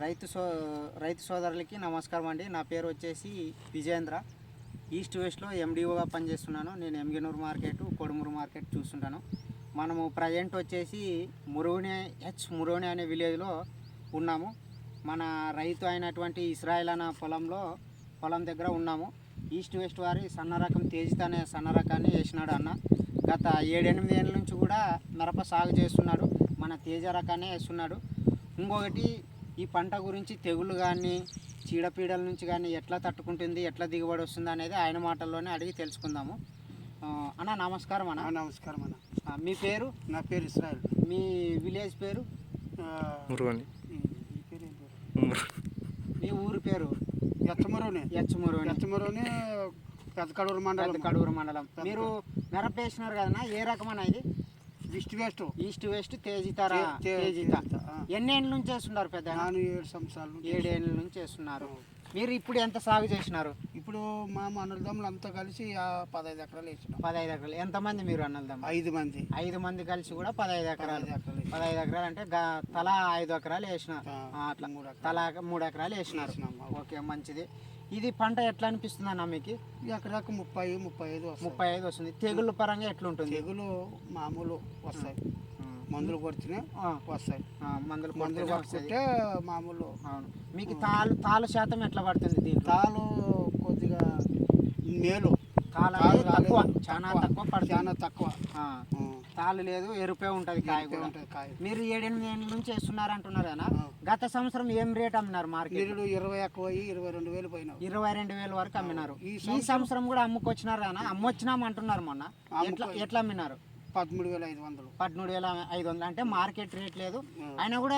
రైతు సోదరులకి నమస్కారం అండి. నా పేరు వచ్చేసి విజయేంద్ర. ఈస్ట్ వెస్ట్లో ఎండిఓగా పనిచేస్తున్నాను. నేను ఎంగినూరు మార్కెట్, కొడుమూరు మార్కెట్ చూస్తుంటాను. మనము ప్రజెంట్ వచ్చేసి మురుగని అనే విలేజ్లో ఉన్నాము. మన రైతు అయినటువంటి ఇస్రాయిల్ అన్న పొలం దగ్గర ఉన్నాము. ఈస్ట్ వెస్ట్ వారి సన్న రకం తేజిత అనే సన్న రకాన్ని వేసినాడు అన్న. గత 7-8 ఏళ్ళ నుంచి కూడా మిరప సాగు చేస్తున్నాడు. మన తేజ రకాన్ని వేస్తున్నాడు. ఇంకొకటి, ఈ పంట గురించి తెగుళ్ళు కానీ చీడపీడల నుంచి కానీ ఎట్లా తట్టుకుంటుంది, ఎట్లా దిగుబడి వస్తుంది అనేది ఆయన మాటల్లోనే అడిగి తెలుసుకుందాము. అన్న నమస్కారం. అన్న నమస్కారం అన్న. మీ పేరు? నా పేరు ఇస్రాయిల్. మీ విలేజ్ పేరు? మురుగని. మీ ఊరు పేరు? ఎచ్చమురోని పెద్దకడూరు మండలం. మీరు మిరప వేసినారు కదన్నా, ఏ రకమైన ఇది? ఈస్ట్ వెస్ట్ తేజిత. ఎన్ని ఏళ్ళ నుంచి వేస్తున్నారు పెద్ద? 7 సంవత్సరాలు. 7 ఏళ్ళ నుంచి వేస్తున్నారు. మీరు ఇప్పుడు ఎంత సాగు చేసినారు? ఇప్పుడు మా అన్నదమ్ములు అంతా కలిసి 15 ఎకరాలు వేసినాం. 15 ఎకరాలు. ఎంతమంది మీరు అన్నదమ్ములు? 5 మంది. 5 మంది కలిసి కూడా 15 ఎకరాలు. 15 ఎకరాలు అంటే తలా 5 ఎకరాలు వేసినారు. అట్లా తలా 3 ఎకరాలు వేసినారు. ఓకే, మంచిది. ఇది పంట ఎట్లా అనిపిస్తుంది అన్న మీకు? ఎకరాకు 30-35 వస్తుంది. తెగుళ్ళ పరంగా ఎట్లుంటుంది? తెగులు మామూలు వస్తాయి, మందులు కొడితేనే వస్తాయి. మందులు కొట్టుకుంటే మామూలు. అవును. మీకు తాలు శాతం ఎట్లా పడుతుంది? దీని తాలు కొద్దిగా మేలు. చాలా తక్కువ. తాలు లేదు, ఎరుపే ఉంటుంది కాయ కూడా. మీరు 7-8 ఏళ్ళ నుంచి వేస్తున్నారు అంటున్నారు కదా. గత సంవత్సరం ఏం రేట్ అమ్మినారు మార్కెట్? 20 ఎక్కువ 22,000 పోయినా. 22,000 వరకు అమ్మినారు. ఈ సంవత్సరం కూడా అమ్ముకొచ్చినారు కదా? అమ్మొచ్చినాం అంటున్నారు. మొన్న ఎట్లా అమ్మినారు? 13,500. 13,500 అంటే మార్కెట్ రేట్ లేదు. అయినా కూడా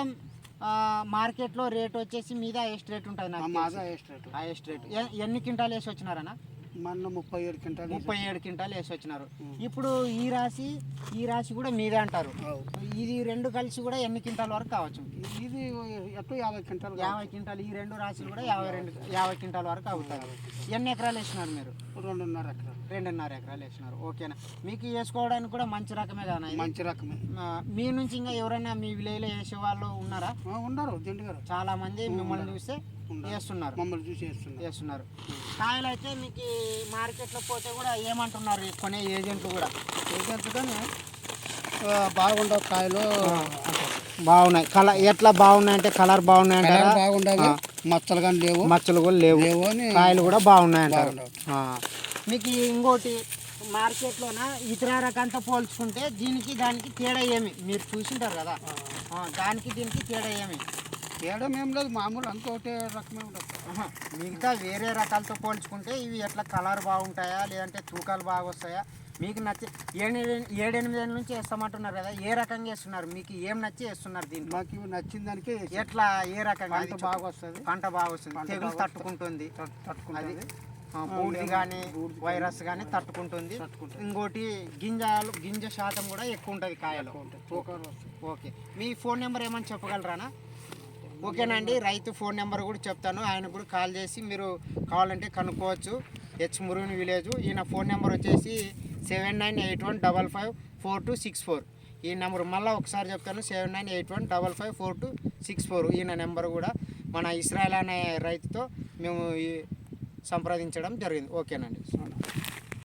మార్కెట్లో రేట్ వచ్చేసి మీద హైయెస్ట్ రేట్ ఉంటుంది నాకు. Highest rate. ఎన్ని క్వింటాలు వేసి వచ్చినారన్నా? మన 37 క్వింటాలు. 37 క్వింటాలు వేసి వచ్చినారు. ఇప్పుడు ఈ రాశి కూడా మీదే అంటారు. ఇది 2 కలిసి కూడా ఎన్ని క్వింటాల వరకు కావచ్చు? ఇది 50 క్వింటాలు. 50 క్వింటాలు. ఈ 2 రాశులు కూడా 50 క్వింటాల వరకు అవుతారు. ఎన్ని ఎకరాలు వేసినారు మీరు? 2.5 ఎకరాలు. 2.5 ఎకరాలు వేసినారు. ఓకేనా. మీకు వేసుకోవడానికి కూడా మంచి రకమే కదా? మంచి రకమే. మీ నుంచి ఇంకా ఎవరైనా మీ విలేజ్లో వేసే వాళ్ళు ఉన్నారా? ఉన్నారు. జండు చాలా మంది మిమ్మల్ని చూస్తే వేస్తున్నారు. మమ్మల్ని చూసి వేస్తున్నారు. కాయలు అయితే మీకు మార్కెట్లో పోతే కూడా ఏమంటున్నారు కొనే ఏజెంట్లు కూడా? కానీ బాగుండవు కాయలు. బాగున్నాయి. కలర్ ఎట్లా బాగున్నాయి అంటే కలర్ బాగున్నాయి అంటారా? బాగుండవు. మచ్చలు కానీ లేవు. మచ్చలు కూడా లేవు. కాయలు కూడా బాగున్నాయి అంటారు. మీకు ఇంకోటి, మార్కెట్లోన ఇతర రకంతో పోల్చుకుంటే దానికి తేడా ఏమి మీరు చూసింటారు కదా? దానికి దీనికి తేడా ఏమి? తేడా ఏం లేదు, మామూలు అంతా ఒకటే రకమే ఉండదు. మిగతా వేరే రకాలతో పోల్చుకుంటే ఇవి ఎట్లా కలర్ బాగుంటాయా, లేదంటే తూకాలు బాగా వస్తాయా? మీకు నచ్చి 7-8 ఏళ్ళ నుంచి వేస్తామంటున్నారు కదా, ఏ రకంగా వేస్తున్నారు? మీకు ఏం నచ్చి వేస్తున్నారు దీన్ని? మాకు నచ్చిన దానికి. ఎట్లా, ఏ రకంగా? పంట బాగా వస్తుంది. తెగులు తట్టుకుంటుంది. బూడిది కానీ వైరస్ కానీ తట్టుకుంటుంది. ఇంకోటి, గింజ శాతం కూడా ఎక్కువ ఉంటుంది కాయలు. ఓకే. మీ ఫోన్ నెంబర్ ఏమని చెప్పగలరానా? ఓకేనండి. రైతు ఫోన్ నెంబర్ కూడా చెప్తాను. ఆయన కూడా కాల్ చేసి మీరు కావాలంటే కనుక్కోవచ్చు. మురుగని విలేజ్. ఈయన ఫోన్ నెంబర్ వచ్చేసి 7981554264. ఈ నెంబర్ మళ్ళీ ఒకసారి చెప్తాను, 7981554264. ఈయన నెంబర్ కూడా మన ఇస్రాయిల్ అనే రైతుతో మేము సంప్రదించడం జరిగింది. ఓకేనండి.